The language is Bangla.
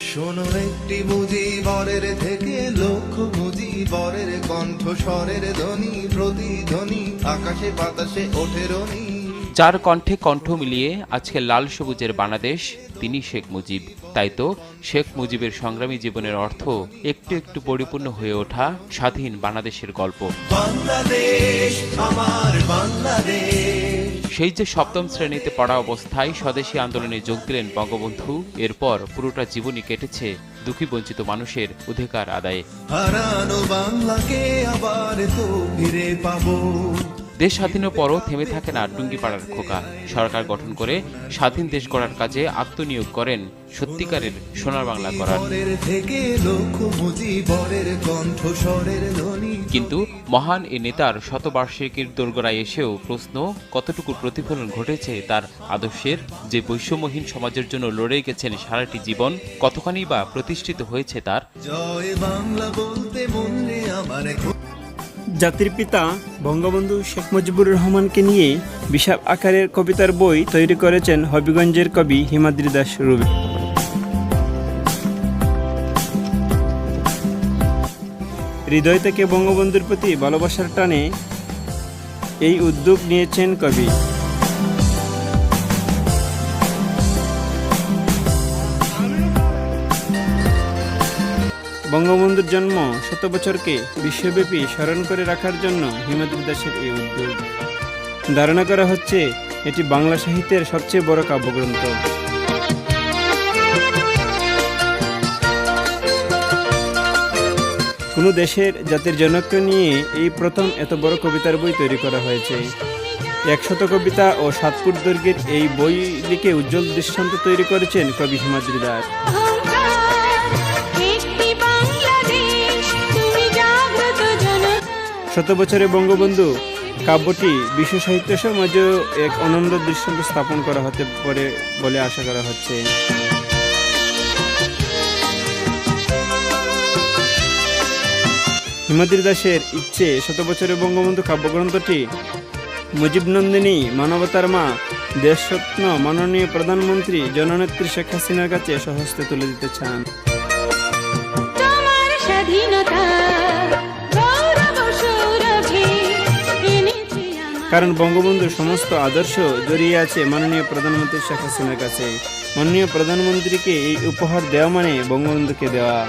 শোনো একটি মুজিবরের থেকে লক্ষ মুজিবরের কণ্ঠ স্বরের ধ্বনি প্রতিধ্বনি আকাশে বাতাসে ওঠে রনি। যার কণ্ঠে কণ্ঠ মিলিয়ে আজকে লাল সবুজের বাংলাদেশ, তিনি শেখ মুজিব। তাই তো শেখ মুজিবের সংগ্রামী জীবনের অর্থ একটু একটু পরিপূর্ণ হয়ে ওঠা স্বাধীন বাংলাদেশের গল্প। বাংলাদেশ আমার বাংলাদেশ। সেই যে সপ্তম শ্রেণীতে পড়া অবস্থায় স্বদেশী আন্দোলনে যোগ দিলেন বঙ্গবন্ধু, এরপর পুরোটা জীবনই কেটেছে দুঃখী বঞ্চিত মানুষের অধিকার আদায়ে। হারানো বাংলাকে আবার তো ফিরে পাবো। দেশ স্বাধীনের পরও থেমে থাকে না টুঙ্গিপাড়ার খোকা। সরকার গঠন করে স্বাধীন দেশ গড়ার কাজে আত্মনিয়োগ করেন সত্যিকারের সোনার বাংলা গড়ার। কিন্তু মহান এ নেতার শতবার্ষিকীর দোরগোড়ায় এসেও প্রশ্ন, কতটুকু প্রতিফলন ঘটেছে তার আদর্শের? যে বৈষম্যহীন সমাজের জন্য লড়ে গেছেন সারাটি জীবন, কতখানি বা প্রতিষ্ঠিত হয়েছে তার? জয় বাংলা বলতে মনে আমার। জাতির পিতা বঙ্গবন্ধু শেখ মুজিবুর রহমানকে নিয়ে বিশাল আকারের কবিতার বই তৈরি করেছেন হবিগঞ্জের কবি হিমাদ্রি দাস রুবি। হৃদয় থেকে বঙ্গবন্ধুর প্রতি ভালোবাসার টানে এই উদ্যোগ নিয়েছেন কবি। বঙ্গবন্ধুর জন্ম 100 বছরকে বিশ্বব্যাপী স্মরণ করে রাখার জন্য হিমাদ্রি দাসের এই উদ্যোগ। ধারণা করা হচ্ছে এটি বাংলা সাহিত্যের সবচেয়ে বড় কাব্যগ্রন্থ। কোনো দেশের জাতির জনককে নিয়ে এই প্রথম এত বড় কবিতার বই তৈরি করা হয়েছে। 100 কবিতা ও 7 ফুট দৈর্ঘ্যের এই বই লিখে উজ্জ্বল দৃষ্টান্ত তৈরি করেছেন কবি হিমাদ্রি দাস। 100 বছরে বঙ্গবন্ধু কাব্যটি বিশ্ব সাহিত্য সমাজেও এক অনন্য দৃষ্টান্ত স্থাপন করা হতে পারে বলে আশা করা হচ্ছে। হিমাদ্রি দাসের ইচ্ছে 100 বছরে বঙ্গবন্ধু কাব্যগ্রন্থটি মুজিবনন্দিনী, মানবতার মা, দেশরত্ন মাননীয় প্রধানমন্ত্রী জননেত্রী শেখ হাসিনার কাছে স্বহস্তে তুলে দিতে চান। কারণ বঙ্গবন্ধুর সমস্ত আদর্শ জড়িয়ে আছে মাননীয় প্রধানমন্ত্রী শেখ হাসিনার কাছে। মাননীয় প্রধানমন্ত্রীকে এই উপহার দেওয়া মানে বঙ্গবন্ধুকে দেওয়া।